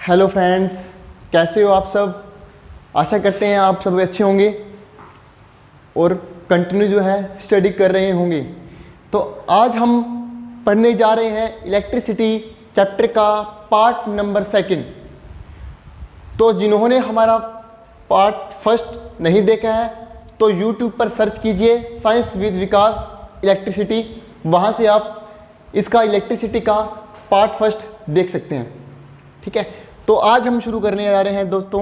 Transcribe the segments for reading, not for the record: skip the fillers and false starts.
Hello friends, कैसे हो आप सब। आशा करते हैं आप सब अच्छे होंगे और कंटिन्यू जो है स्टडी कर रहे होंगे। तो आज हम पढ़ने जा रहे हैं इलेक्ट्रिसिटी चैप्टर का पार्ट नंबर 2। तो जिन्होंने हमारा पार्ट फर्स्ट नहीं देखा है तो यूट्यूब पर सर्च कीजिए साइंस विद विकास इलेक्ट्रिसिटी, वहाँ से आप इसका इलेक्ट्रिसिटी का पार्ट फर्स्ट देख सकते हैं। ठीक है, तो आज हम शुरू करने जा रहे हैं दोस्तों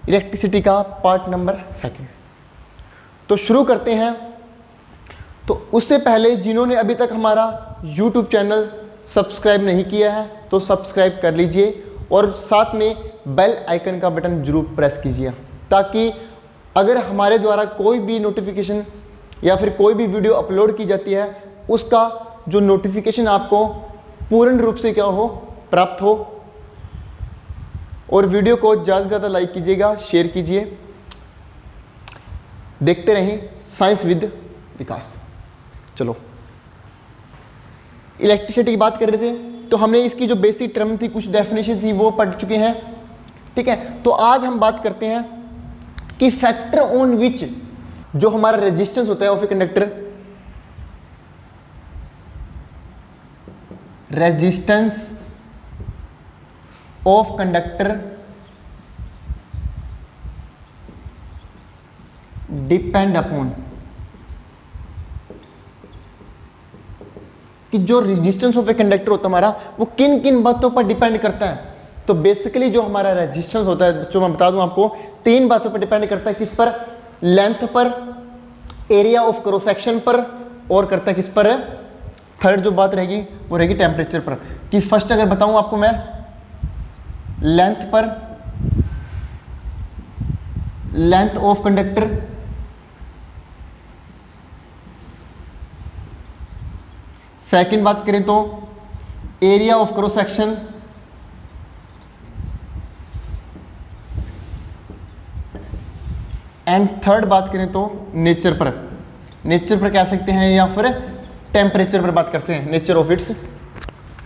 इलेक्ट्रिसिटी का पार्ट नंबर 2। तो शुरू करते हैं। तो उससे पहले जिन्होंने अभी तक हमारा YouTube चैनल सब्सक्राइब नहीं किया है तो सब्सक्राइब कर लीजिए और साथ में बेल आइकन का बटन जरूर प्रेस कीजिए, ताकि अगर हमारे द्वारा कोई भी नोटिफिकेशन या फिर कोई भी वीडियो अपलोड की जाती है उसका जो नोटिफिकेशन आपको पूर्ण रूप से क्या हो प्राप्त हो। और वीडियो को ज़्यादा से ज़्यादा लाइक कीजिएगा, शेयर कीजिए। देखते रहें साइंस विद विकास। चलो, इलेक्ट्रिसिटी की बात कर रहे थे तो हमने इसकी जो बेसिक टर्म थी, कुछ डेफिनेशन थी, वो पढ़ चुके हैं। ठीक है, तो आज हम बात करते हैं कि फैक्टर ऑन विच जो हमारा रेजिस्टेंस होता है of a conductor, resistance of conductor depend upon, कि जो रेजिस्टेंस ऑफ ए कंडक्टर होता है हमारा वो किन किन बातों पर डिपेंड करता है। तो बेसिकली जो हमारा रेजिस्टेंस होता है, जो मैं बता दूं आपको, 3 बातों पर डिपेंड करता है। किस पर? लेंथ पर, एरिया ऑफ क्रॉस सेक्शन पर, और करता है किस पर? थर्ड जो बात रहेगी वो रहेगी टेम्परेचर पर। कि फर्स्ट अगर बताऊं आपको मैं, लेंथ पर, लेंथ ऑफ कंडक्टर, सेकंड बात करें तो area of cross section, and third बात करें तो नेचर पर। नेचर पर कह सकते हैं या फिर टेम्परेचर पर बात करते हैं, नेचर ऑफ इट्स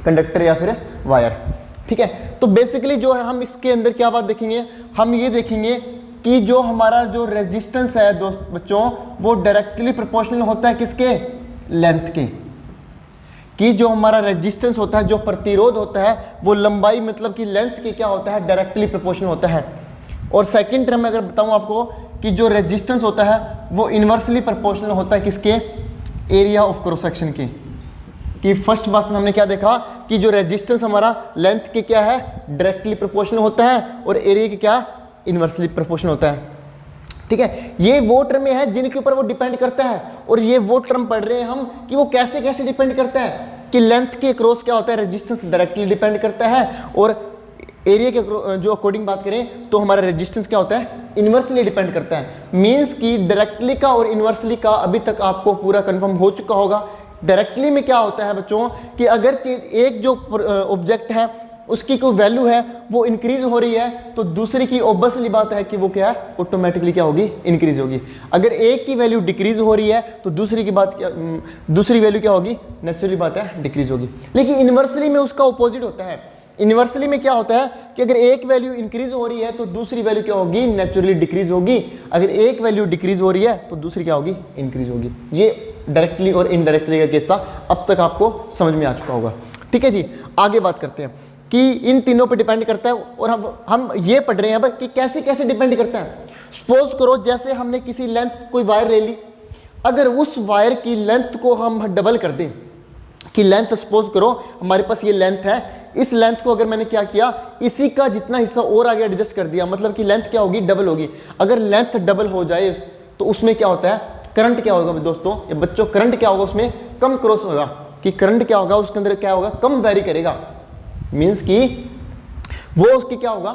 कंडक्टर या फिर वायर। ठीक है, तो बेसिकली जो है हम इसके अंदर क्या बात देखेंगे, हम ये देखेंगे कि जो हमारा जो रेजिस्टेंस है दोस्त बच्चों, वो डायरेक्टली प्रोपोर्शनल होता है किसके? लेंथ के। कि जो हमारा रेजिस्टेंस होता है, जो प्रतिरोध होता है, वो लंबाई मतलब कि लेंथ के क्या होता है? डायरेक्टली प्रोपोर्शनल होता है। और सेकंड टर्म में अगर बताऊं आपको कि जो रेजिस्टेंस होता है वो इनवर्सली प्रोपोर्शनल होता है किसके? एरिया ऑफ क्रॉस सेक्शन के। कि फर्स्ट बात में हमने क्या देखा कि जो रेजिस्टेंस हमारा लेंथ के क्या है? डायरेक्टली प्रोपोर्शनल होता है, और एरिया के क्या? इनवर्सली प्रोपोर्शनल होता है। ठीक है, ये वो टर्म है जिनके ऊपर वो डिपेंड करता है। और ये वो टर्म पढ़ रहे हैं हम कि वो कैसे कैसे डिपेंड करता है। कि लेंथ के क्रॉस क्या होता है? रेजिस्टेंस डायरेक्टली डिपेंड करता है, और एरिया के जो अकॉर्डिंग बात करें तो हमारा रेजिस्टेंस क्या होता है? इनवर्सली डिपेंड करता है। मींस कि डायरेक्टली का और इनवर्सली का अभी तक आपको पूरा कंफर्म हो चुका होगा। डायरेक्टली में क्या होता है बच्चों कि अगर चीज एक जो ऑब्जेक्ट है उसकी कोई वैल्यू है वो इंक्रीज हो रही है तो दूसरी की ऑब्वियसली बात है कि वो क्या है? ऑटोमेटिकली क्या होगी? इंक्रीज होगी। अगर एक की वैल्यू डिक्रीज हो रही है तो दूसरी की बात क्या, दूसरी वैल्यू क्या होगी? नेचुरली बात है डिक्रीज होगी। लेकिन इनवर्सली में उसका ऑपोजिट होता है। इनवर्सली में क्या होता है कि अगर एक वैल्यू इंक्रीज हो रही है तो दूसरी वैल्यू क्या होगी? नेचुरली डिक्रीज होगी। अगर एक वैल्यू डिक्रीज हो रही है तो दूसरी क्या होगी? इंक्रीज होगी। ये डायरेक्टली और इनडायरेक्टली का केस था, अब तक आपको समझ में आ चुका होगा। ठीक है जी, आगे बात करते हैं कि इन तीनों पे डिपेंड करता है। और हम ये पढ़ रहे हैं अब कि कैसे कैसे डिपेंड करता है। सपोज करो जैसे हमने किसी लेंथ कोई वायर ले ली, अगर उस वायर की लेंथ को हम डबल कर दें, कि लेंथ सपोज करो हमारे पास ये लेंथ है, इस लेंथ को अगर मैंने क्या किया, इसी का जितना हिस्सा और आगे एडजस्ट कर दिया, मतलब कि लेंथ क्या होगी? डबल होगी। अगर लेंथ डबल हो जाए तो उसमें क्या होता है? करंट क्या होगा दोस्तों या बच्चों? करंट क्या होगा? उसमें कम क्रॉस होगा। कि करंट क्या होगा? उसके अंदर क्या होगा? कम वेरी करेगा। मीन्स कि वो उसकी क्या होगा?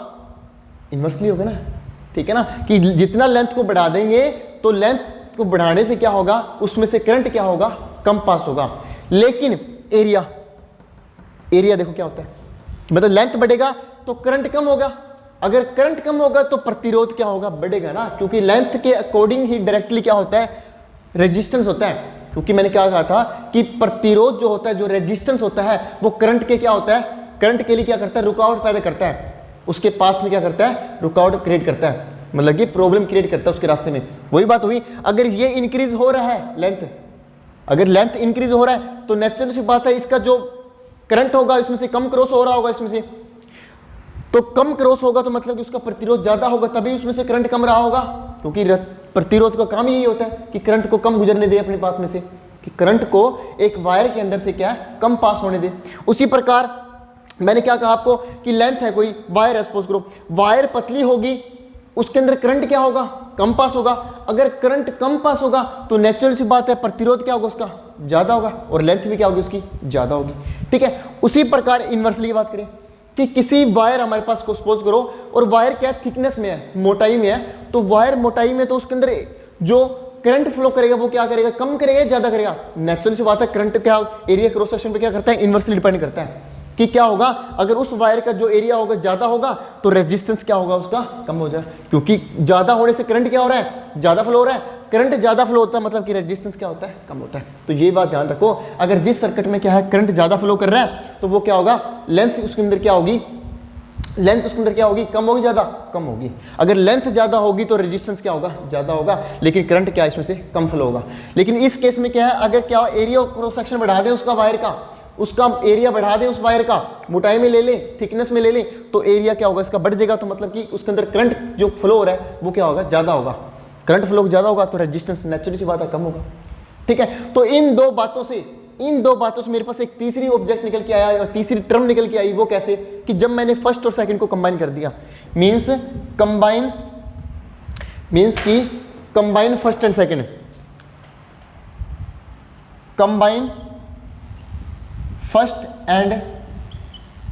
इनवर्सली होगा ना। ठीक है ना, कि जितना लेंथ को बढ़ा देंगे तो लेंथ को बढ़ाने से क्या होगा? उसमें से करंट क्या होगा? कम पास होगा। लेकिन एरिया, एरिया देखो क्या होता है, मतलब लेंथ बढ़ेगा तो करंट कम होगा। अगर करंट कम होगा तो प्रतिरोध क्या होगा? बढ़ेगा ना, क्योंकि लेंथ के अकॉर्डिंग ही डायरेक्टली क्या होता है? रेजिस्टेंस होता है। क्योंकि मैंने क्या कहा था कि प्रतिरोध जो होता है, जो रेजिस्टेंस होता है, वो करंट के क्या होता है? करंट के लिए क्या करता है? रुकावट पैदा करता है। उसके पाथ में क्या करता है, रुकावट क्रिएट करता है, मतलब कि प्रॉब्लम क्रिएट करता है उसके रास्ते में। वही बात हुई, अगर ये इंक्रीज हो रहा है लेंथ, अगर लेंथ इंक्रीज हो रहा है तो नेचुरल सी बात है इसका जो करंट होगा इसमें से कम क्रॉस हो रहा होगा, इसमें से तो कम क्रॉस होगा तो मतलब कि उसका प्रतिरोध ज्यादा होगा, तभी उसमें से करंट कम रहा होगा, क्योंकि प्रतिरोध का काम यही होता है कि करंट को कम गुजरने दे अपने पास में से, कि करंट को एक वायर के अंदर से क्या है, कम पास होने दे। उसी प्रकार मैंने क्या कहा आपको कि लेंथ है कोई वायर है, सपोज करो वायर पतली होगी, उसके अंदर करंट क्या होगा, कम पास होगा। अगर करंट कम पास होगा तो नेचुरल सी बात है प्रतिरोध क्या होगा उसका, ज्यादा होगा, और लेंथ भी क्या होगी उसकी, ज्यादा होगी। ठीक है, उसी प्रकार इनवर्सली की बात करें कि किसी वायर हमारे पास को सपोज करो, और वायर क्या थिकनेस में है, मोटाई में है, तो वायर मोटाई में तो उसके अंदर जो करंट फ्लो करेगा वो क्या करेगा, कम करेगा, ज्यादा करेगा। नेचुरल सी बात है करंट क्या एरिया क्रॉस सेक्शन पे क्या करता है, इनवर्सली डिपेंड करता है कि क्या होगा, अगर उस वायर का जो एरिया होगा ज्यादा होगा तो रेजिस्टेंस क्या होगा उसका, कम हो जाए, क्योंकि ज्यादा होने से करंट क्या हो रहा है, ज्यादा फ्लो हो रहा है। करंट ज्यादा फ्लो होता है मतलब कि रेजिस्टेंस क्या होता है, कम होता है। तो ये बात ध्यान रखो, अगर जिस सर्किट में क्या है करंट ज्यादा फ्लो कर रहा है तो वो क्या होगा, लेंथ उसके अंदर क्या होगी, लेंथ उसके अंदर क्या होगी, कम होगी, ज्यादा, कम होगी। अगर लेंथ ज्यादा होगी तो रेजिस्टेंस क्या होगा, ज्यादा होगा, लेकिन करंट क्या इसमें से कम फ्लो होगा। लेकिन इस केस में क्या है, अगर क्या एरिया क्रॉस सेक्शन बढ़ा दें उसका वायर का, उसका एरिया बढ़ा दें उस वायर का, मोटाई में ले लें, थिकनेस में ले लें, तो एरिया क्या होगा इसका बढ़ जाएगा, तो मतलब कि उसके अंदर करंट जो फ्लो हो रहा है वो क्या होगा, ज्यादा होगा। करंट फ्लो ज्यादा होगा तो रेजिस्टेंस नेचुरली सी बात है कम होगा। ठीक है, तो इन दो बातों से मेरे पास एक तीसरी ऑब्जेक्ट निकल के आया और तीसरी टर्म निकल के आई। वो कैसे कि जब मैंने फर्स्ट और सेकंड को कंबाइन कर दिया, मींस की combine first and second, combine first and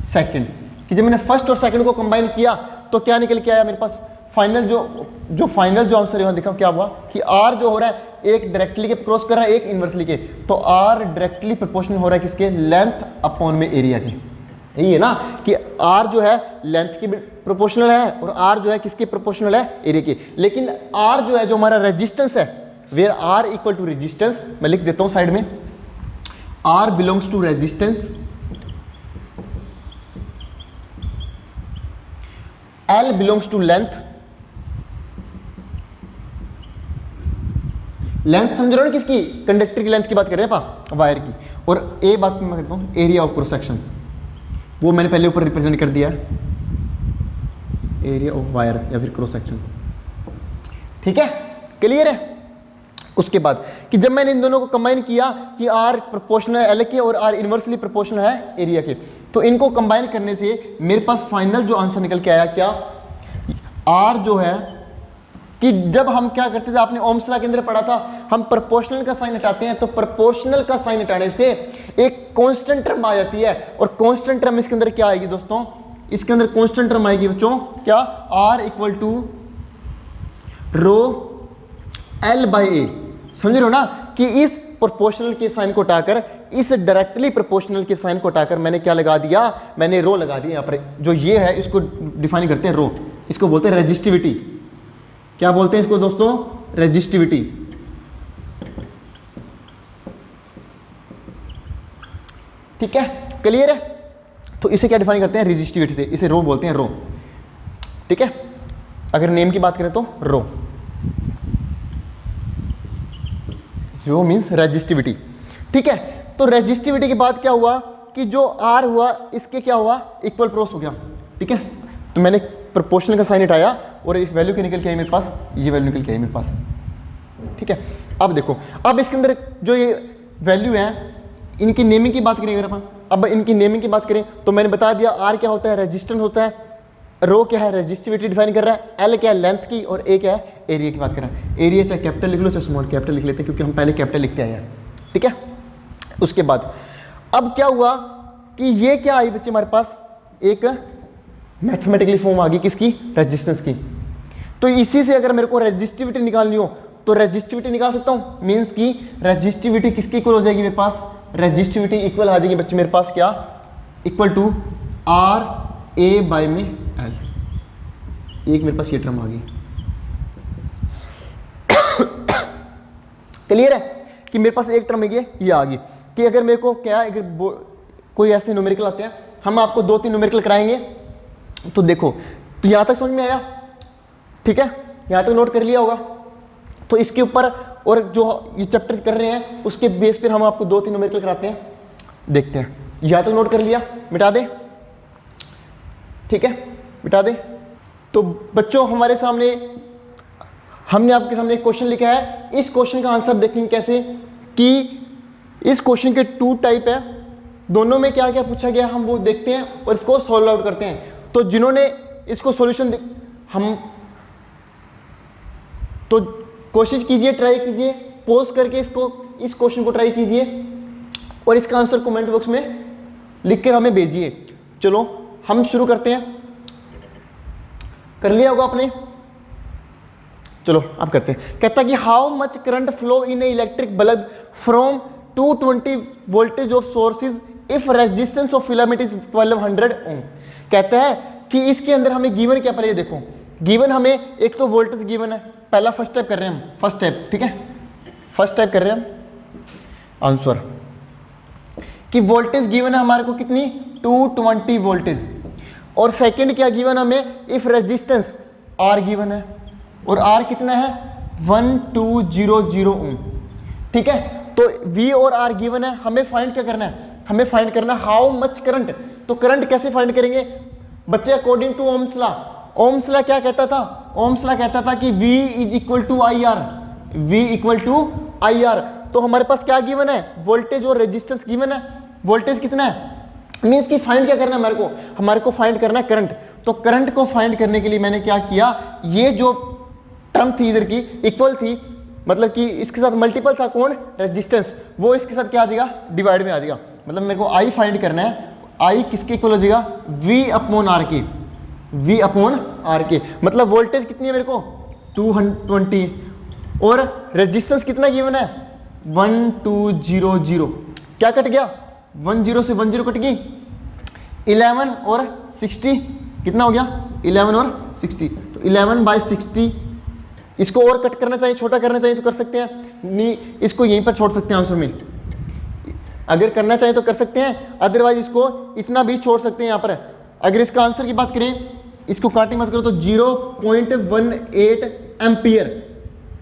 second, कि जब मैंने फर्स्ट और सेकंड को कंबाइन किया तो क्या निकल के आया मेरे पास, फाइनल फाइनल जो आंसर है देखा क्या हुआ कि आर जो हो रहा है एक डायरेक्टली के क्रॉस कर रहा है, एक इनवर्सली के, तो आर डायरेक्टली प्रोपोर्शनल हो रहा है किसके, लेंथ अपॉन में एरिया के। यही है ना कि आर जो है लेंथ की प्रोपोर्शनल है और आर जो है किसके प्रोपोर्शनल है, एरिया के। लेकिन आर जो है जो हमारा रेजिस्टेंस है, where R equal to resistance, मैं लिख देता हूं साइड में, R belongs to resistance, L belongs to length, length समझ रहे हो ना किसकी, कंडक्टर की लेंथ की बात कर रहे हैं वायर की, और ए बात मैं करता हूं एरिया ऑफ क्रॉस सेक्शन, वो मैंने पहले ऊपर रिप्रेजेंट कर दिया है, एरिया ऑफ वायर या फिर क्रॉस सेक्शन। ठीक है, क्लियर है। उसके बाद कि जब मैंने इन दोनों को कंबाइन किया कि आर प्रोपोर्शनल है एल के और आर इनवर्सली प्रोपोर्शनल है एरिया के, तो इनको कंबाइन करने से मेरे पास फाइनल जो आंसर निकल के आया क्या, आर जो है कि जब हम क्या करते थे, आपने ओम्स लॉ के अंदर पढ़ा था, हम प्रोपोर्शनल का साइन हटाते हैं तो प्रोपोर्शनल का साइन हटाने से एक कांस्टेंट टर्म आ जाती है, और कांस्टेंट टर्म इसके अंदर क्या आएगी दोस्तों, इसके अंदर कांस्टेंट टर्म आएगी बच्चों क्या, R equal to rho L by A. समझ रहे हो ना कि इस प्रोपोर्शनल के साइन को हटाकर, इस डायरेक्टली प्रोपोर्शनल के साइन को हटाकर मैंने क्या लगा दिया, मैंने रो लगा दिया। यहाँ पर जो ये है इसको डिफाइन करते हैं रो, इसको बोलते हैं रेजिस्टिविटी। क्या बोलते हैं इसको दोस्तों, रेजिस्टिविटी। ठीक है, क्लियर है। तो इसे क्या डिफाइन करते हैं, रेजिस्टिविटी से, इसे रो बोलते हैं, रो। ठीक है, अगर नेम की बात करें तो रो, रो मीन्स रेजिस्टिविटी। ठीक है, तो रेजिस्टिविटी के बाद क्या हुआ कि जो आर हुआ इसके क्या हुआ, इक्वल क्रॉस हो गया। ठीक है, तो मैंने प्रोपोर्शनल का साइन हटाया और इस वैल्यू के निकल के आई मेरे पास, ये वैल्यू निकल के आई मेरे पास। ठीक है, अब देखो, अब इसके अंदर जो ये वैल्यू है इनकी नेमिंग की बात करें अगर अपन, अब इनकी नेमिंग की बात करें तो मैंने बता दिया आर क्या होता है, रेजिस्टेंस होता है, रो क्या है, रेजिस्टिविटी डिफाइन कर रहा है, एल क्या है, लेंथ की, और ए क्या है, एरिया की बात कर रहा है। एरिया चाहे कैपिटल लिख लो चाहे स्मॉल कैपिटल लिख लेते हैं क्योंकि हम पहले कैपिटल लिखते आए हैं। ठीक है, उसके बाद अब क्या हुआ कि ये क्या आई बच्चे हमारे पास, एक मैथमेटिकली फॉर्म आ गई किसकी, रेजिस्टेंस की। तो इसी से अगर मेरे को रेजिस्टिविटी निकालनी हो तो रेजिस्टिविटी निकाल सकता हूं, मींस की रेजिस्टिविटी किसकी इक्वल हो जाएगी मेरे पास, रेजिस्टिविटी इक्वल आ जाएगी बच्चे मेरे पास क्या, equal to R A by में एल। एक मेरे पास ये टर्म आ गई। क्लियर है कि मेरे पास एक टर्म ये आ गई कि अगर मेरे को क्या, अगर कोई ऐसे न्यूमेरिकल आते हैं, हम आपको 2-3 न्यूमेरिकल कराएंगे तो देखो, तो यहाँ तक समझ में आया, ठीक है, यहाँ तक नोट कर लिया होगा। तो इसके ऊपर और जो ये चैप्टर कर रहे हैं उसके बेस पर हम आपको 2-3 न्यूमेरिकल कराते हैं, देखते हैं। यहाँ तक नोट कर लिया, मिटा दे, ठीक है, मिटा दे। तो बच्चों हमारे सामने, हमने आपके सामने एक क्वेश्चन लिखा है। इस क्वेश्चन का आंसर देखेंगे कैसे कि इस क्वेश्चन के 2 टाइप है, दोनों में क्या क्या पूछा गया हम वो देखते हैं और इसको सॉल्व आउट करते हैं। तो जिन्होंने इसको सॉल्यूशन हम तो कोशिश कीजिए, ट्राई कीजिए, पॉज करके इस क्वेश्चन को ट्राई कीजिए और इसका आंसर कमेंट बॉक्स में लिखकर हमें भेजिए। चलो हम शुरू करते हैं। कर लिया होगा आपने, चलो आप करते हैं। कहता है कि how much current flow in A electric bulb from 220 voltage of sources if resistance of filament is 1200 ओम। कहता है कि इसके अंदर हमें गिवन क्या, पहले देखो गिवन हमें एक तो वोल्टेज गिवन है, पहला फर्स्ट टाइप कर रहे हैं हम, फर्स्ट टाइप, ठीक है, फर्स्ट टाइप कर रहे हैं हम आंसर कि वोल्टेज गिवन है हमारे को कितनी 220 वोल्टेज, और सेकंड क्या गिवन हमें, इफ रेजिस्टेंस आर गिवन है और आर कितना है 1200 ओम, ठीक है। तो V और R गिवन है, हमें फाइंड क्या करना है, हमें फाइंड करना है हाउ मच करंट। तो करंट कैसे फाइंड करेंगे बच्चे, according to Ohm's law. Ohm's law क्या कहता था, ओम्स लॉ कहता था कि V is equal to I R, V equal to I R. तो हमारे पास क्या गिवन है, वोल्टेज और रेजिस्टेंस गिवन है। वोल्टेज कितना है, मीन्स कि फाइंड क्या करना है हमारे को फाइंड करना है करंट। तो करंट को फाइंड करने के लिए मैंने क्या किया, ये जो टर्म थी इधर की इक्वल थी, मतलब कि इसके साथ मल्टीपल था कौन, रेजिस्टेंस, वो इसके साथ क्या आ जाएगा, डिवाइड में आ जाएगा। मतलब मेरे को आई फाइंड करना है, आई किसके इक्वल हो जाएगा, V अपॉन आर के, V अपॉन आर के। मतलब वोल्टेज कितनी है मेरे को 220 और रेजिस्टेंस कितना गिवन है 1200। क्या कट गया, 10 से 10 कट गई, 11 और 60 कितना हो गया, 11 और 60। तो 11/60, इसको और कट करना चाहिए, छोटा करना चाहिए तो कर सकते हैं, नहीं इसको यहीं पर छोड़ सकते हैं आंसर में, अगर करना चाहिए तो कर सकते हैं, अदरवाइज इसको इतना भी छोड़ सकते हैं यहाँ पर। अगर इसका आंसर की बात करें, इसको काटिंग मत करो तो 0.18 ampere,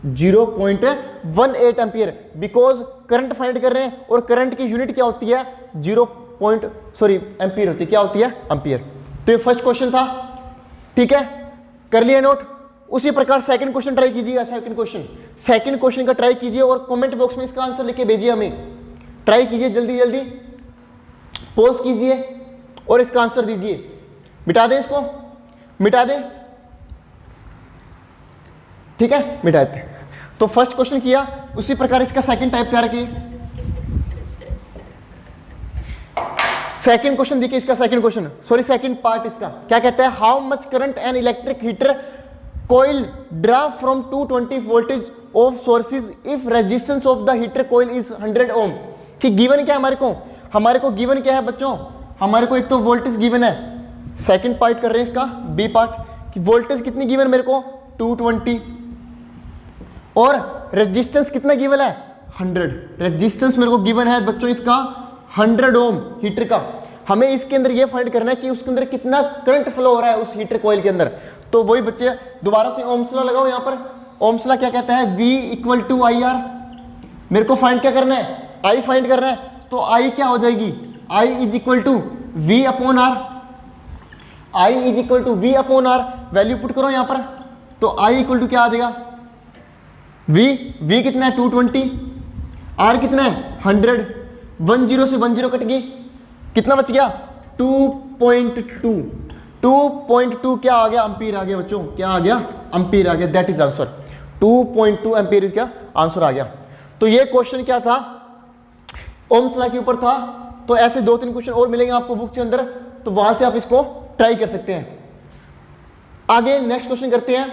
0.18 ampere, because current find कर रहे हैं और करंट की यूनिट क्या होती है, एम्पियर होती है, क्या होती है, एम्पियर। तो ये फर्स्ट क्वेश्चन था, ठीक है, कर लिया नोट। उसी प्रकार सेकंड क्वेश्चन ट्राई कीजिएगा, सेकंड क्वेश्चन का ट्राई कीजिए और कमेंट बॉक्स में इसका आंसर लिख के भेजिए हमें, ट्राई कीजिए, जल्दी जल्दी पॉज कीजिए और इसका आंसर दीजिए। मिटा दें इसको, मिटा दें, ठीक है, मिटा देते। तो फर्स्ट क्वेश्चन किया, उसी प्रकार इसका सेकंड टाइप तैयार किए। सेकंड क्वेश्चन देखिए, इसका second question, sorry second part इसका क्या कहता है, how much current an electric heater coil draw from 220 voltage of sources if resistance of the heater coil is 100 ohm. कि गिवन क्या है हमारे को गिवन क्या है बच्चों, हमारे को एक तो वोल्टेज गिवन है, सेकंड पार्ट कर रहे हैं इसका बी पार्ट, कि वोल्टेज कितनी गिवन मेरे को 220 और रेजिस्टेंस कितना गिवन है 100। रेजिस्टेंस मेरे को गिवन है बच्चों इसका 100 ओम हीटर का। हमें इसके अंदर ये फाइंड करना है कि उसके अंदर कितना करंट फ्लो हो रहा है उस हीटर कॉइल के अंदर। तो वही बच्चे दोबारा से ओम्स लॉ लगाओ, यहाँ पर ओम्स लॉ क्या कहता है, V equal to I R. मेरे को फाइंड क्या करना है, I फाइंड करना है, तो I क्या हो जाएगी, I is equal to V upon R, I is equal to V upon R. Value put करो यहाँ पर, तो I इक्वल टू क्या आ जाएगा, V कितना है 220, R कितना है 100, 10 से 10 कट गई, कितना बच गया 2.2 क्या आ गया, एम्पीयर आ गया बच्चों, क्या आ गया, एम्पीयर आ गया। दैट इज आंसर, 2.2 एम्पीयर क्या आंसर आ गया। तो ये क्वेश्चन क्या था, ओम्स लॉ के ऊपर था। तो ऐसे 2-3 क्वेश्चन और मिलेंगे आपको बुक के अंदर, तो वहां से आप इसको ट्राई कर सकते हैं। आगे नेक्स्ट क्वेश्चन करते हैं।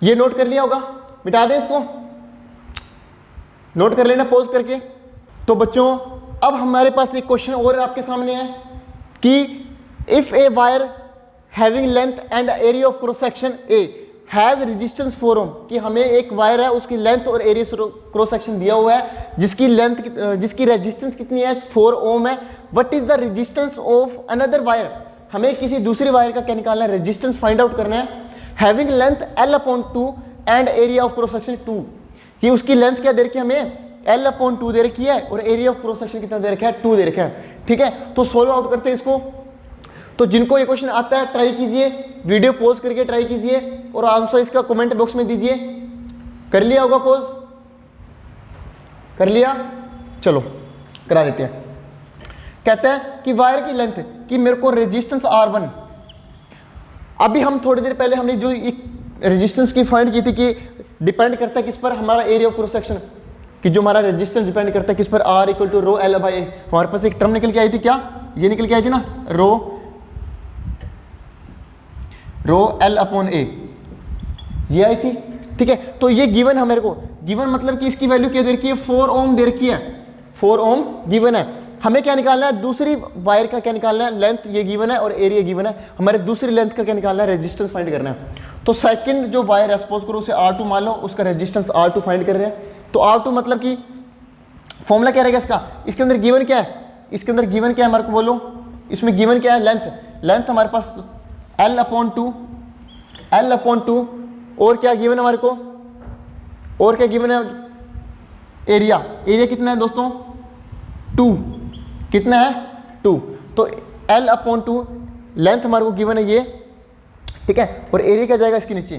ये नोट कर लिया होगा, मिटा दें इसको, नोट कर लेना पॉज करके। तो बच्चों अब हमारे पास एक क्वेश्चन और आपके सामने है कि if a wire having length and area of cross section A has resistance 4 ओम, कि हमें एक वायर है उसकी लेंथ और एरिया क्रॉस सेक्शन दिया हुआ है जिसकी लेंथ जिसकी रेजिस्टेंस कितनी है 4 ओम है। What is the resistance of another wire, हमें किसी दूसरी वायर का क्या निकालना है, रेजिस्टेंस फाइंड आउट करना है, having length L/2 and area of cross section 2। ये उसकी लेंथ क्या दे रखी है हमें, L/2 दे रखी है और एरिया ऑफ क्रॉस सेक्शन कितना दे रखा है, 2 दे रखा है। ठीक है, तो सोल्व आउट करते हैं इसको। तो जिनको ये क्वेश्चन आता है ट्राई कीजिए, वीडियो पॉज करके ट्राई कीजिए और आंसर इसका कमेंट बॉक्स में दीजिए। कर लिया होगा पॉज, कर लिया, चलो करा देते हैं। कहता है कि वायर की लेंथ कि मेरे को रेजिस्टेंस R1, अभी हम थोड़ी देर पहले हमने जो रेजिस्टेंस की फाइंड की थी कि डिपेंड करता है किस पर, हमारा एरिया ऑफ क्रॉस सेक्शन, कि जो हमारा रेजिस्टेंस डिपेंड करता है किस पर, R = ρL/A। हमारे पास एक टर्म निकल के आई थी, क्या ये निकल के आई थी ना, ρL/A, ये आई थी। ठीक है, तो ये गिवन है मेरे को, गिवन मतलब कि इसकी वैल्यू क्या दे रखी है, 4 ओम दे रखी है, 4 ओम गिवन है। हमें क्या निकालना है, दूसरी वायर का क्या निकालना है, लेंथ ये गिवन है और एरिया गिवन है, हमारे दूसरी लेंथ का क्या निकालना है, रेजिस्टेंस फाइंड करना है। तो सेकंड जो वायर सपोज करो उसे R2 मान लो, उसका रेजिस्टेंस R2 फाइंड कर रहे हैं। तो R2 मतलब कि फॉर्मूला क्या रहेगा इसका, इसके अंदर गिवन क्या है, इसके अंदर गिवन क्या है हमारे को बोलो, इसमें गिवन क्या है, लेंथ हमारे पास L/2 और क्या गिवन है हमारे को, और क्या गिवन है, एरिया कितना है दोस्तों, 2, कितना है 2। तो L/2 लेंथ हमारे को गिवन है ये, ठीक है, और एरिया क्या जाएगा इसके नीचे,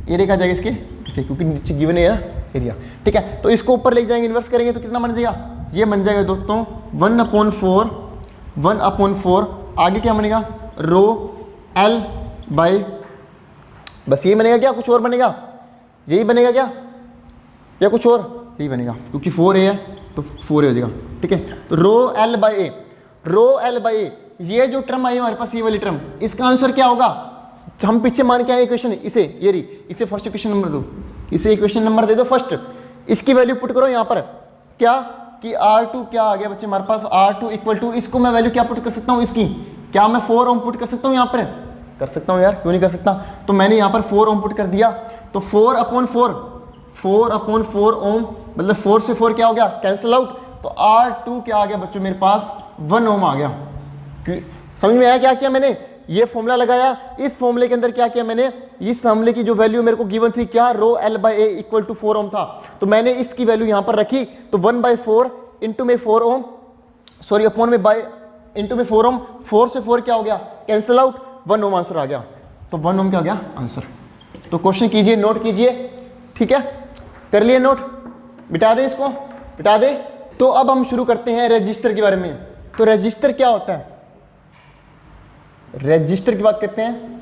एरिया क्या जाएगा इसके नीचे, क्योंकि नीचे गिवन है ना एरिया। ठीक है, तो इसको ऊपर ले जाएंगे, इन्वर्स करेंगे तो कितना बन जाएगा, ये बन जाएगा दोस्तों 1/4, आगे क्या बनेगा, ρL/, बस ये बनेगा क्या, कुछ और बनेगा, यही बनेगा क्या या कुछ और, यही बनेगा, क्योंकि 4A है तो 4A हो जाएगा। ठीक है, तो ρL/A, ये जो टर्म आई हमारे पास, ये वाली टर्म, इसका आंसर क्या होगा, हम पीछे मान के आए इक्वेशन, इसे फर्स्ट इक्वेशन नंबर दो, इसे इक्वेशन नंबर दे दो फर्स्ट, इसकी वैल्यू पुट करो यहाँ पर, क्या कि R2 क्या आ गया बच्चे हमारे पास, R2 = इसको मैं वैल्यू क्या पुट कर सकता हूँ इसकी, क्या मैं 4 ओम पुट कर सकता हूँ यहाँ पर, कर सकता हूँ यार, क्यों नहीं कर सकता। तो मैंने यहाँ पर 4 ओम पुट कर दिया, तो 4/4 ओम, मतलब 4 से 4 क्या हो गया, कैंसिल आउट। तो R2 क्या आ गया बच्चों मेरे पास, 1 ओम आ गया। समझ में आया क्या किया मैंने, ये फॉर्मूला लगाया, इस फॉर्मूले के अंदर क्या किया मैंने, इस फॉर्मूले की जो वैल्यू मेरे को गिवन थी क्या, ρL/A = 4 ओम था, तो मैंने इसकी वैल्यू यहाँ पर रखी। तो 1/4 इंटू में 4 ओम, सॉरी अपॉन में बाय इंटू में 4 ओम, 4 से 4 क्या हो गया, कैंसिल आउट, 1 ओम आंसर आ गया। तो 1 ओम क्या हो गया आंसर। तो क्वेश्चन कीजिए, नोट कीजिए, ठीक है, कर लिए नोट, बिठा दे इसको, बिठा दे। तो अब हम शुरू करते हैं रजिस्टर के बारे में। तो रजिस्टर क्या होता है, रजिस्टर की बात करते हैं।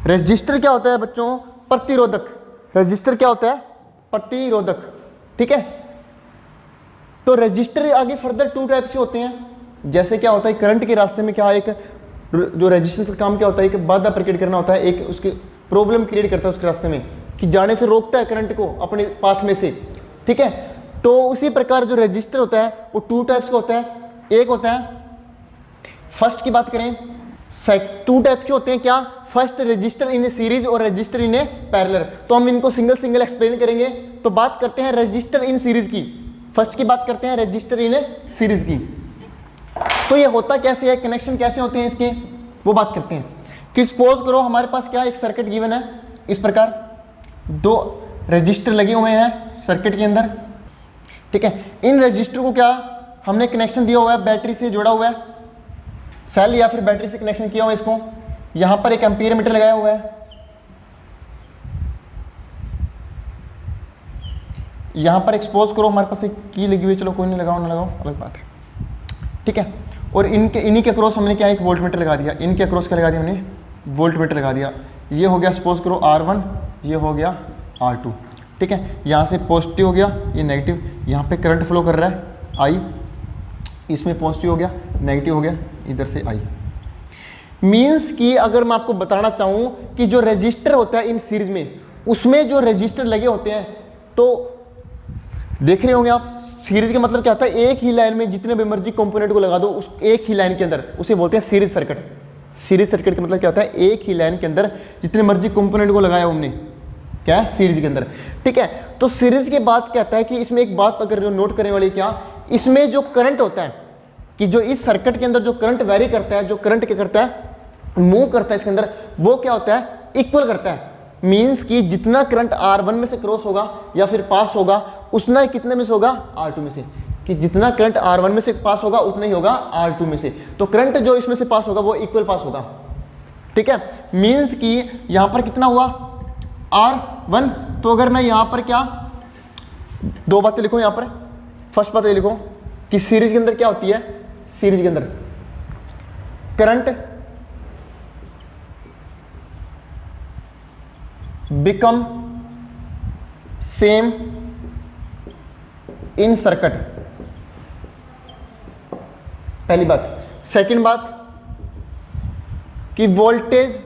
रजिस्टर क्या होता है बच्चों, प्रतिरोधक। रजिस्टर क्या होता है, प्रतिरोधक। ठीक है, तो रजिस्टर आगे फर्दर 2 टाइप के होते हैं। जैसे क्या होता है, करंट के रास्ते में क्या, एक जो रेजिस्टेंस का काम क्या होता है, एक बाधा क्रिएट करना होता है, एक उसके प्रॉब्लम क्रिएट करता है उसके रास्ते में, कि जाने से रोकता है करंट को अपने पाथ में से। ठीक है, तो उसी प्रकार जो रजिस्टर होता है वो 2 टाइप्स का होता है। एक होता है, फर्स्ट की बात करें, 2 टाइप के होते हैं क्या, फर्स्ट रजिस्टर इन ए सीरीज और रजिस्टर इन ए पैरेलल। तो हम इनको सिंगल सिंगल एक्सप्लेन करेंगे। तो बात करते हैं रजिस्टर इन सीरीज की, फर्स्ट की बात करते हैं रजिस्टर इन ए सीरीज की। तो ये होता कैसे है, कनेक्शन कैसे होते हैं इसके, वो बात करते हैं। कि सपोज करो हमारे पास क्या एक सर्किट गिवन है, इस प्रकार 2 रजिस्टर लगे हुए हैं सर्किट के अंदर। ठीक है, इन रजिस्टर को क्या हमने कनेक्शन दिया हुआ है, बैटरी से जुड़ा हुआ है, सेल या फिर बैटरी से कनेक्शन किया हुआ है इसको। यहां पर एक एम्पीयर मीटर लगाया हुआ है, यहां पर एक्सपोज करो हमारे पास एक की लगी हुई है, चलो कोई नहीं लगाओ ना लगाओ अलग बात है। ठीक है, और इन्हीं के अक्रॉस हमने क्या एक वोल्ट मीटर लगा दिया, इनके अक्रॉस क्या लगा दिया हमने, वोल्ट मीटर लगा दिया। ये हो गया सपोज करो R1, ये हो गया R2। ठीक है, यहाँ से पॉजिटिव हो गया, ये नेगेटिव, यहाँ पे करंट फ्लो कर रहा है I, इसमें पॉजिटिव हो गया, नेगेटिव हो गया, इधर से I। मीन्स कि अगर मैं आपको बताना चाहूँ कि जो रजिस्टर होता है इन सीरीज में, उसमें जो रजिस्टर लगे होते हैं, तो देख रहे होंगे आप, सीरीज का मतलब क्या होता है, एक ही लाइन में जितने भी मर्जी कंपोनेंट को लगा दो उस एक ही लाइन के अंदर, उसे बोलते हैं सीरीज सर्किट। सीरीज सर्किट का मतलब क्या होता है, एक ही लाइन के अंदर जितने मर्जी कंपोनेंट को लगाया हमने, क्या है सीरीज के अंदर। ठीक है, तो सीरीज के बाद कहता है कि इसमें एक बात अगर जो नोट करने वाली क्या, इसमें जो करंट होता है कि जो इस सर्किट के अंदर जो करंट वेरी करता है, जो करंट क्या करता है, मूव करता है इसके अंदर, वो क्या होता है, इक्वल करता है। मींस कि जितना करंट R1 में से क्रॉस होगा या फिर पास होगा, उतना ही कितने में से होगा, R2 में से। कि जितना करंट R1 में से पास होगा उतना ही होगा R2 में से। तो करंट जो इसमें से पास होगा वो इक्वल पास होगा, ठीक है। मींस कि यहां पर कितना हुआ, R1। तो अगर मैं यहां पर क्या दो बातें लिखूं, यहां पर फर्स्ट बात ये लिखो कि सीरीज के अंदर क्या होती है, सीरीज के अंदर current become same in circuit, पहली बात। सेकंड बात कि वोल्टेज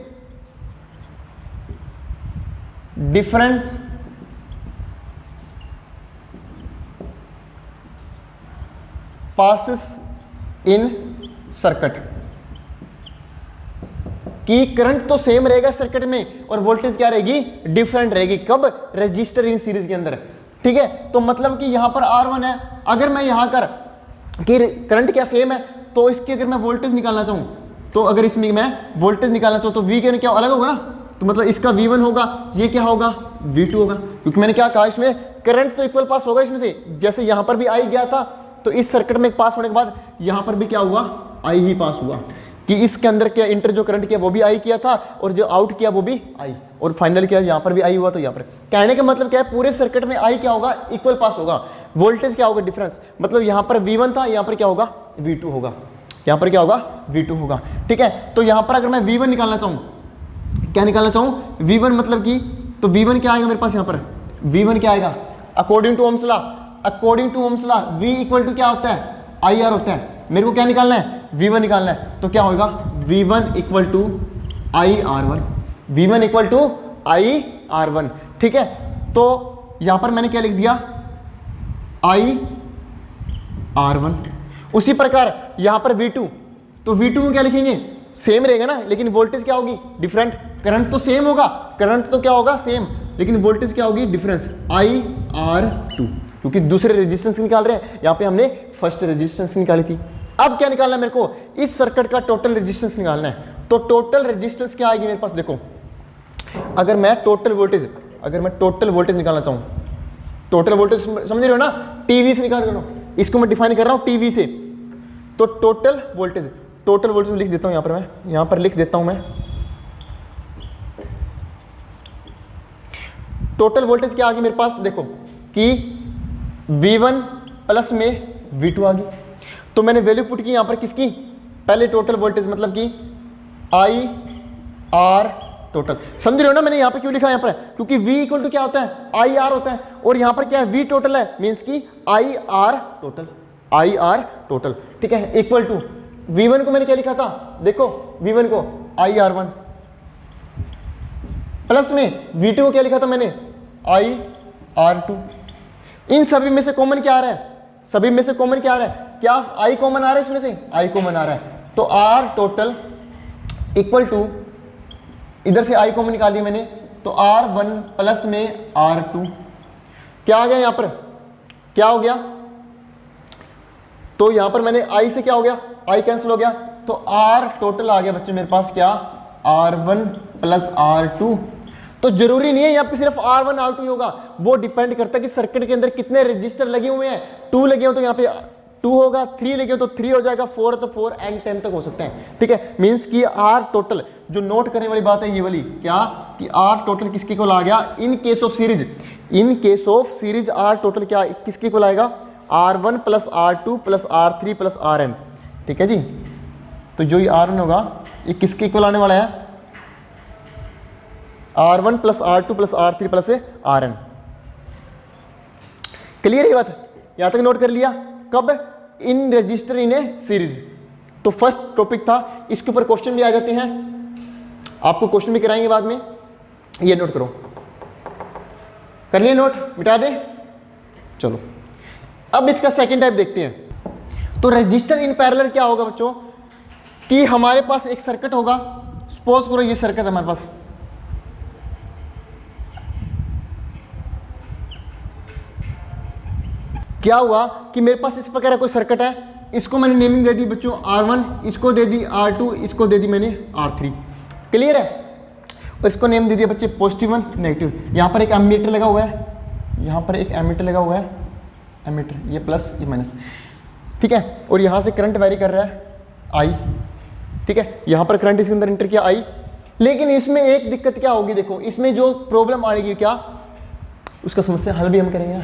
डिफरेंस पासिस इन सर्किट, कि करंट तो सेम रहेगा सर्किट में और वोल्टेज क्या रहेगी, डिफरेंट रहेगी। कब, रजिस्टर इन सीरीज के अंदर, ठीक है। तो मतलब कि यहां पर R1 है, अगर मैं यहां कर कि करंट क्या सेम है, तो इसकी अगर मैं वोल्टेज निकालना चाहूं, तो अगर इसमें मैं वोल्टेज निकालना चाहूं तो V के क्या अलग होगा ना, तो मतलब इसका V1 होगा, ये क्या होगा, V2 होगा। क्योंकि मैंने क्या कहा, इसमें करंट तो इक्वल पास होगा इसमें से। जैसे यहां पर भी I गया था, तो इस सर्किट में पास होने के बाद यहां पर भी क्या हुआ, I ही पास हुआ। कि इसके अंदर क्या इंटर जो करंट किया वो भी I किया था, और जो आउट किया वो भी I, और फाइनल किया यहाँ पर भी I हुआ। तो यहाँ पर कहने का मतलब क्या है, पूरे सर्किट में I क्या होगा, इक्वल पास होगा। वोल्टेज क्या होगा, डिफरेंस, मतलब यहाँ पर V1 था, यहाँ पर क्या होगा, V2 होगा, यहाँ पर क्या होगा, V2 होगा, ठीक है। तो यहाँ पर अगर मैं V1 निकालना चाहूँ, क्या निकालना चाहूँ, V1 मतलब कि, तो V1 क्या आएगा मेरे पास, यहाँ पर V1 क्या आएगा, according to Ohm's law, according to Ohm's law V equal to क्या होता है, IR होता है। मेरे को क्या निकालना है, V1 निकालना है। तो क्या होगा, V1 equal to IR1, V1 equal to IR1, ठीक है। तो यहां पर मैंने क्या लिख दिया, IR1। उसी प्रकार यहां पर V2, तो V2 में क्या लिखेंगे, सेम रहेगा ना, लेकिन वोल्टेज क्या होगी, डिफरेंट। करंट तो सेम होगा, करंट तो क्या होगा, सेम, लेकिन वोल्टेज क्या होगी, डिफरेंस, IR2, क्योंकि दूसरे रेजिस्टेंस निकाल रहे हैं, यहां पे हमने फर्स्ट रेजिस्टेंस निकाली थी। अब क्या निकालना है मेरे को, इस सर्किट का टोटल रेजिस्टेंस निकालना है। तो टोटल रेजिस्टेंस क्या आएगी मेरे पास, देखो अगर मैं टोटल वोल्टेज, अगर मैं टोटल वोल्टेज निकालना चाहूँ, टोटल वोल्टेज समझ रहे हो ना, टीवी से निकाल रहा हूँ, इसको मैं डिफाइन कर रहा हूँ टीवी से। तो टोटल वोल्टेज, टोटल वोल्टेज लिख देता हूँ यहाँ पर, मैं यहाँ पर लिख देता हूँ मैं, टोटल वोल्टेज क्या आ गई मेरे पास, देखो कि V1 प्लस में V2 आ गई। तो मैंने वैल्यू पुट की यहाँ पर किसकी, पहले टोटल वोल्टेज मतलब कि IR टोटल, समझ रहे हो ना। मैंने यहाँ पे क्यों लिखा यहाँ पर, क्योंकि V इक्वल टू क्या होता है, IR होता है, और यहाँ पर क्या है, V टोटल है, मीन्स की IR टोटल, IR टोटल, ठीक है, इक्वल टू V1 को मैंने क्या लिखा था, देखो V1 को IR1 प्लस में V2 को क्या लिखा था मैंने, IR2। इन सभी में से कॉमन क्या आ रहा है, सभी में से कॉमन क्या आ रहा है, क्या I कॉमन आ रहा है, इसमें से I कॉमन आ रहा है। तो R टोटल इक्वल टू, इधर से I कॉमन निकाल दिया मैंने, तो R1 प्लस में R2, क्या आ गया यहाँ पर, क्या हो गया, तो यहाँ पर मैंने I से क्या हो गया, I कैंसिल हो गया, तो R टोटल आ गया बच्चे मेरे पास क्या, R1 प्लस R2। तो जरूरी नहीं है यहाँ पे सिर्फ R1 R2 ही होगा, वो डिपेंड करता है कि सर्किट के अंदर कितने रजिस्टर लगे हुए हैं। 2 लगे हो तो यहाँ पे 2 होगा, 3 लगे हो तो 3 हो जाएगा, 4 तो 4 एंड 10 तक हो सकते हैं, ठीक है। मींस कि R टोटल, जो नोट करने वाली बात है ये वाली, क्या कि R टोटल किसके को आ गया, in case of series, in case of series R total क्या किसके को आएगा, R1 plus R2 plus R3 plus Rn, ठीक है जी। तो जो ये R1 होगा ये किसके इक्वल आने वाला है, R1 plus R2 plus R3 plus Rn। Clear है ये बात, यहां तक नोट कर लिया। कब, in register in A series. तो फर्स्ट टॉपिक था, इसके ऊपर क्वेश्चन भी आ जाते हैं, आपको क्वेश्चन भी कराएंगे बाद में, ये नोट करो, कर लिए नोट, मिटा दे। चलो अब इसका सेकंड टाइप देखते हैं। तो रजिस्टर इन पैरेलल क्या होगा बच्चों, कि हमारे पास एक सर्किट होगा, सपोज करो ये सर्किट है हमारे पास, क्या हुआ कि मेरे पास इस प्रकार कोई सर्किट है, इसको मैंने नेमिंग दे दी बच्चों R1, इसको दे दी R2, इसको दे दी मैंने R3। क्लियर है? इसको नेम दे दिया बच्चे पॉजिटिव 1 नेगेटिव। यहाँ पर एक एमीटर लगा हुआ है, यहाँ पर एक एमीटर लगा हुआ है, एमीटर ये प्लस ये माइनस, ठीक है। और यहाँ से करंट वेरी कर रहा है I, ठीक है। यहाँ पर करंट इसके अंदर इंटर किया I, लेकिन इसमें एक दिक्कत क्या होगी, देखो इसमें जो प्रॉब्लम आएगी क्या, उसका समस्या हल भी हम करेंगे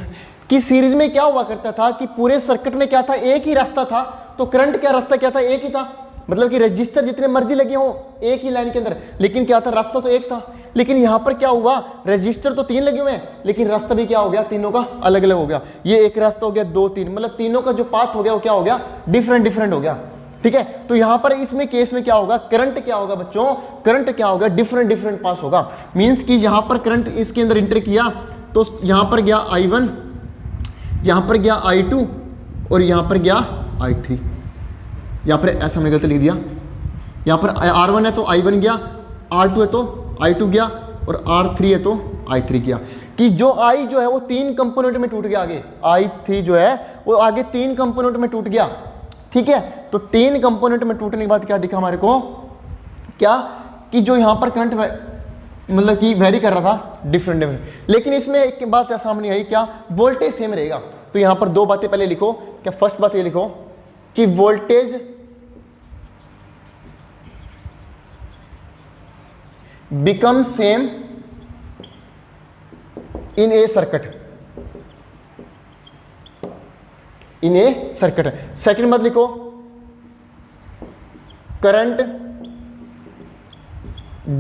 कि सीरीज में क्या हुआ करता था कि पूरे सर्किट में क्या था, एक ही रास्ता था, तो करंट क्या रास्ता क्या था, एक ही था, मतलब कि रजिस्टर जितने मर्जी लगे हो एक ही लाइन के अंदर, लेकिन क्या था, रास्ता तो एक था। लेकिन यहाँ पर क्या हुआ, रजिस्टर तो 3 लगे हुए हैं, लेकिन रास्ता भी क्या हो गया, तीनों का अलग अलग हो गया। ये एक रास्ता हो गया, 2 3, मतलब तीनों का जो पाथ हो गया वो क्या हो गया, डिफरेंट हो गया, ठीक है। तो यहाँ पर इसमें केस में क्या होगा, करंट क्या होगा बच्चों, करंट क्या होगा, डिफरेंट पास होगा। मीन्स कि यहाँ पर करंट इसके अंदर इंटर किया तो यहाँ पर गया I1, यहाँ पर गया I2 और यहाँ पर गया I3। यहाँ पर ऐसा हमने गलत लिख दिया, यहाँ पर R1 है तो I1 गया, R2 है तो I2 गया और R3 है तो I3 गया। कि जो I जो है वो 3 कंपोनेंट में टूट गया, आगे I3 जो है वो आगे 3 कंपोनेंट में टूट गया, ठीक है। तो 3 कंपोनेंट में टूटने के बाद क्या दिखा हमारे को, क्या कि जो यहाँ पर करंट मतलब कि वेरी कर रहा था डिफरेंट, लेकिन इसमें एक बात सामने आई, क्या वोल्टेज सेम रहेगा। तो यहाँ पर 2 बातें पहले लिखो, क्या फर्स्ट बात ये लिखो कि voltage become same in A circuit, in A circuit. Second बात लिखो, करंट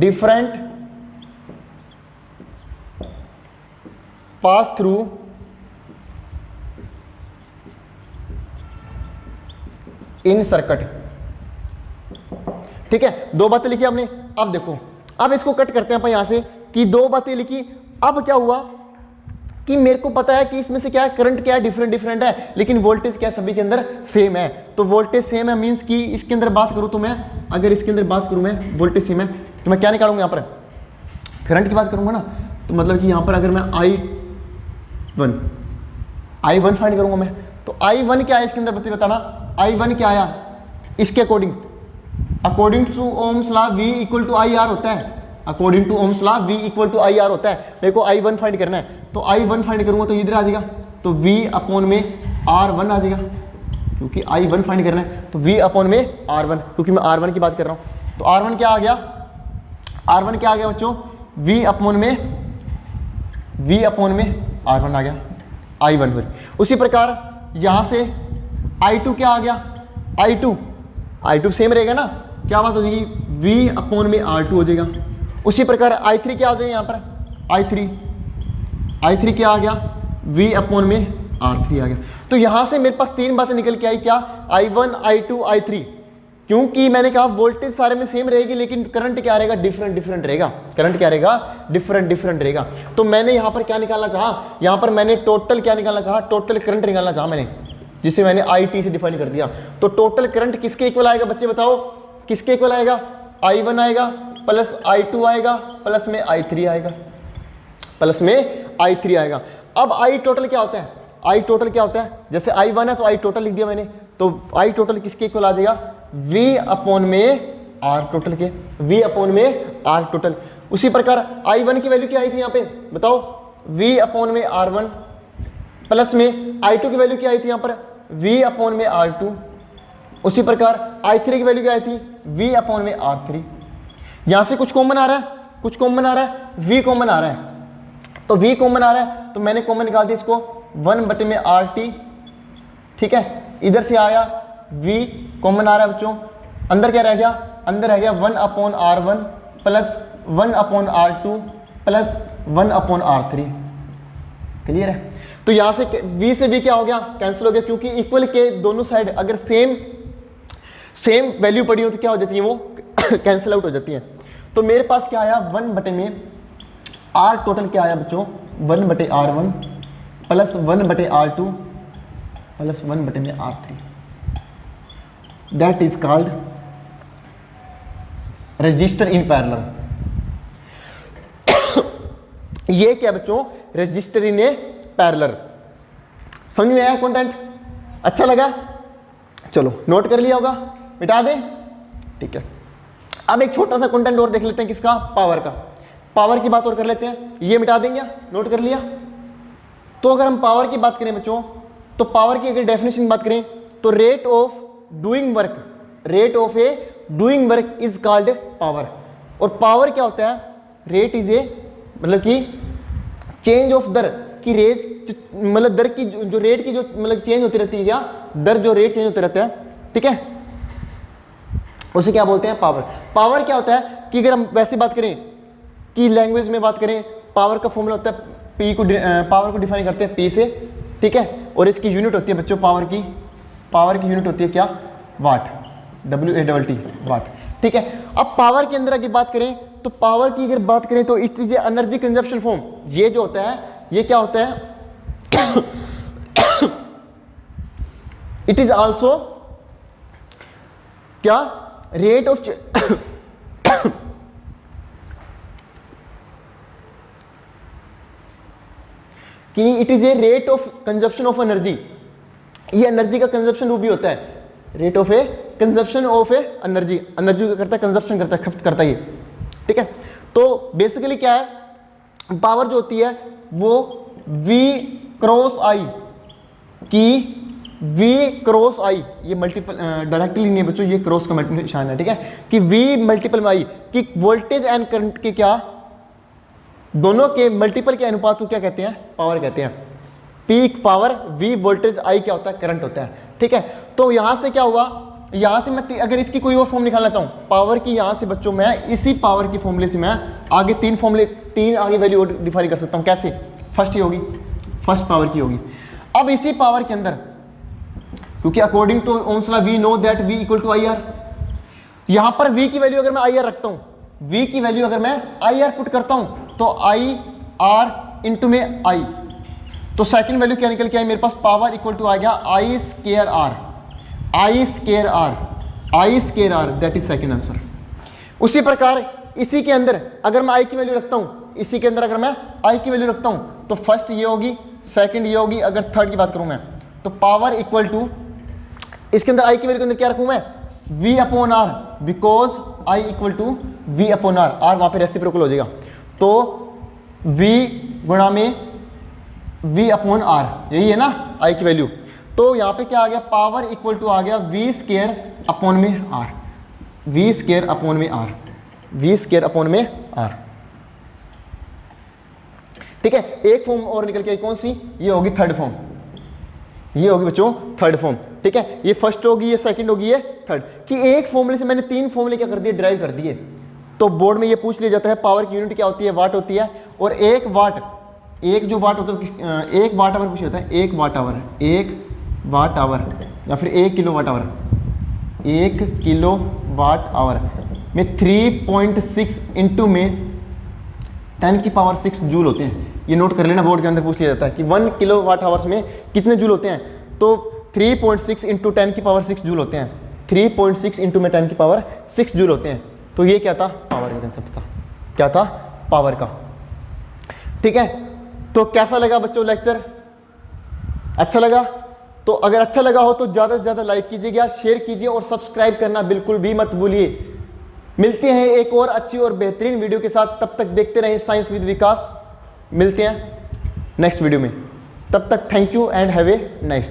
डिफरेंट पास थ्रू इन सर्किट, ठीक है। 2 बातें लिखी आपने। अब देखो, अब इसको कट करते हैं अपन यहां से कि 2 बातें लिखी। अब क्या हुआ कि मेरे को पता है कि इसमें से क्या है, करंट क्या है, डिफरेंट है, लेकिन वोल्टेज क्या है, सभी के अंदर सेम है। तो वोल्टेज सेम है मींस कि इसके अंदर बात करूं तो मैं, अगर इसके अंदर बात करूं मैं, वोल्टेज सेम है तो मैं क्या निकालूंगा, यहाँ पर करंट की बात करूंगा ना, तो मतलब कि यहाँ पर अगर मैं I1 फाइंड करूंगा मैं, तो I1 क्या है इसके अंदर बताना, I1 क्या आया इसके according to Ohm's law V equal to IR होता है, according to Ohm's law V equal to IR होता है। मेरे को I1 फाइंड करना है, तो I1 फाइंड करूंगा तो इधर आ जाएगा, तो V अपॉन में R1 आ जाएगा, क्योंकि I1 फाइंड करना है तो V अपॉन में R1, क्योंकि मैं R1 की बात कर रहा हूं। तो R1 क्या आ गया, R1 क्या आ गया बच्चों, V अपॉन में R1 आ गया, I1 फिर। उसी प्रकार यहां से I2 क्या आ गया, I2 सेम रहेगा ना, क्या बात हो जाएगी, V अपॉन में R2 हो जाएगा। उसी प्रकार I3 क्या हो जाएगा, यहाँ पर I3 क्या आ गया, V अपॉन में R3 आ गया। तो यहां से मेरे पास 3 बातें निकल के आई, क्या, I1 I2 I3, क्योंकि मैंने कहा वोल्टेज सारे में सेम रहेगी, लेकिन करंट क्या रहेगा, डिफरेंट रहेगा, करंट क्या रहेगा, डिफरेंट रहेगा। तो मैंने यहाँ पर क्या निकालना चाहा, यहाँ पर मैंने टोटल क्या निकालना चाहा, टोटल करंट निकालना चाहा मैंने, जिसे मैंने IT से डिफाइन कर दिया। तो टोटल करंट किसके इक्वल आएगा बच्चे बताओ, किसके इक्वल आएगा, I1 आएगा प्लस I2 आएगा प्लस में I3 आएगा, प्लस में I3 आएगा। अब I टोटल क्या होता है, I टोटल क्या होता है, जैसे I1 है तो I टोटल लिख दिया मैंने, तो I टोटल किसके इक्वल आ जाएगा, V अपॉन में R टोटल के, V अपॉन में R टोटल। उसी प्रकार I1 की वैल्यू क्या आई थी यहाँ पे बताओ, V अपॉन में R1 प्लस में I2 की वैल्यू क्या आई थी यहाँ पर, V अपॉन में R2। उसी प्रकार I3 की वैल्यू क्या आई थी, V अपॉन में R3। यहां से कुछ कॉमन आ रहा है, V कॉमन आ रहा है, तो V कॉमन आ रहा है तो मैंने कॉमन निकाल दिया इसको 1 में RT, ठीक है। इधर से आया V कॉमन आ रहा है बच्चों, अंदर क्या रह गया, अंदर रह गया 1 upon R1 plus 1 upon R2 plus 1 upon R3। Clear है? तो यहां से V से V क्या हो गया, कैंसिल हो गया, क्योंकि इक्वल के दोनों साइड अगर सेम वैल्यू पड़ी हो तो क्या हो जाती है, वो कैंसिल आउट हो जाती है। तो मेरे पास क्या आया, 1 में R टोटल क्या आया बच्चों, 1 R1 प्लस 1 R2 प्लस 1 में R3। That is called register in parallel. ये क्या बच्चों, रजिस्टर इन ए पैरेलल। समझ में आया कंटेंट? अच्छा लगा? चलो नोट कर लिया होगा, मिटा दें, ठीक है। अब एक छोटा सा कंटेंट और देख लेते हैं, किसका? पावर का। पावर की बात और कर लेते हैं, ये मिटा देंगे, नोट कर लिया। तो अगर हम पावर की बात करें बच्चों, तो पावर की अगर डेफिनेशन की बात करें तो rate of doing work, rate of A doing work is called power. और पावर क्या होता है? रेट इज ए, मतलब कि चेंज ऑफ दर की रेट, मतलब दर की जो रेट की जो मतलब चेंज होती रहती है, क्या दर जो रेट चेंज होते रहता है, ठीक है, उसे क्या बोलते हैं? पावर। पावर क्या होता है कि अगर हम वैसे बात करें कि लैंग्वेज में बात करें, पावर का फॉर्मूला होता है पी को, पावर को डिफाइन करते हैं पी से, ठीक है, और इसकी यूनिट होती है बच्चों पावर की यूनिट होती है क्या? वाट, WAT, वाट, ठीक है। अब पावर के अंदर अगर बात करें तो पावर की अगर बात करें तो it is energy consumption form. ये जो होता है ये क्या होता है? इट इज आल्सो क्या? रेट ऑफ कि it is a rate of consumption of energy. ये एनर्जी का कंजप्शन रूप भी होता है, rate of A consumption of A energy. Energy का करता है कंजप्शन करता है, खपत करता है ये, ठीक है। तो बेसिकली क्या है? पावर जो होती है वो V क्रॉस I की V क्रॉस I, ये मल्टीपल डायरेक्टली नहीं है बच्चों, ये क्रॉस का निशान है, ठीक है, कि V मल्टीपल में I कि वोल्टेज एंड करंट के क्या दोनों के मल्टीपल के अनुपात को क्या कहते हैं? पावर कहते हैं। Peak power V voltage I क्या होता है? करंट होता है, ठीक है। तो यहां से क्या होगा? यहां से मैं अगर इसकी कोई और फॉर्म निकालना चाहूं पावर की, यहां से बच्चों मैं इसी पावर की फॉर्मूले से मैं आगे तीन आगे वैल्यू डिफाइन कर सकता हूं। कैसे? फर्स्ट ही होगी, फर्स्ट पावर की होगी। अब इसी पावर के अंदर, क्योंकि according to Ohm's law we know that V equal to IR, यहां पर V की वैल्यू अगर मैं IR रखता हूं, V की वैल्यू अगर मैं IR पुट करता हूं तो IR इंटू में I, तो सेकंड वैल्यू क्या निकल के आई मेरे पास? पावर इक्वल टू आ गया I square R, that is second answer. उसी प्रकार इसी के अंदर अगर मैं I की वैल्यू रखता हूं, इसी के अंदर अगर मैं I की वैल्यू रखता हूं तो फर्स्ट ये होगी, सेकंड ये होगी। अगर थर्ड की बात करूं मैं तो पावर इक्वल टू, इसके अंदर I की वैल्यू के अंदर क्या रखूं मैं? V upon R, because I equal to V upon R, R वहां पे रेसिप्रोकल हो जाएगा, तो V गुणा में V अपॉन R, यही है ना I की वैल्यू। तो यहां पे क्या आ गया? पावर इक्वल टू आ गया V स्क्वायर अपॉन में R, V स्क्वायर अपॉन में R, V स्क्वायर अपॉन में R, ठीक है। एक फॉर्म और निकल के आई, कौन सी? ये होगी थर्ड फॉर्म, ये होगी बच्चों थर्ड फॉर्म, ठीक है। ये फर्स्ट होगी, ये सेकंड होगी, ये थर्ड, कि एक फॉर्मूले से मैंने तीन फॉर्मूले क्या कर दिए? ड्राइव कर दिए। तो बोर्ड में ये पूछ लिया जाता है पावर की यूनिट क्या होती है? वाट होती है। और एक वाट, एक जो वाट होता है, एक वाट आवर पूछ जाता है, एक वाट आवर या फिर 1 kilowatt hour, 1 kilowatt hour में 3.6 इंटू में 10 की पावर 6 जूल होते हैं। ये नोट कर लेना, बोर्ड के अंदर पूछ लिया जाता है कि 1 किलो वाट आवर्स में कितने जूल होते हैं? तो 3.6 इंटू 10 की पावर 6 जूल होते हैं, 3.6 इंटू में 10 की पावर 6 जूल होते हैं। तो ये क्या था? पावर का कंसेप्ट था। क्या था? पावर का, ठीक है। तो कैसा लगा बच्चों लेक्चर? अच्छा लगा? तो अगर अच्छा लगा हो तो ज़्यादा से ज़्यादा लाइक कीजिएगा, शेयर कीजिए और सब्सक्राइब करना बिल्कुल भी मत भूलिए। मिलते हैं एक और अच्छी और बेहतरीन वीडियो के साथ, तब तक देखते रहें साइंस विद विकास। मिलते हैं नेक्स्ट वीडियो में, तब तक thank you and have a nice day.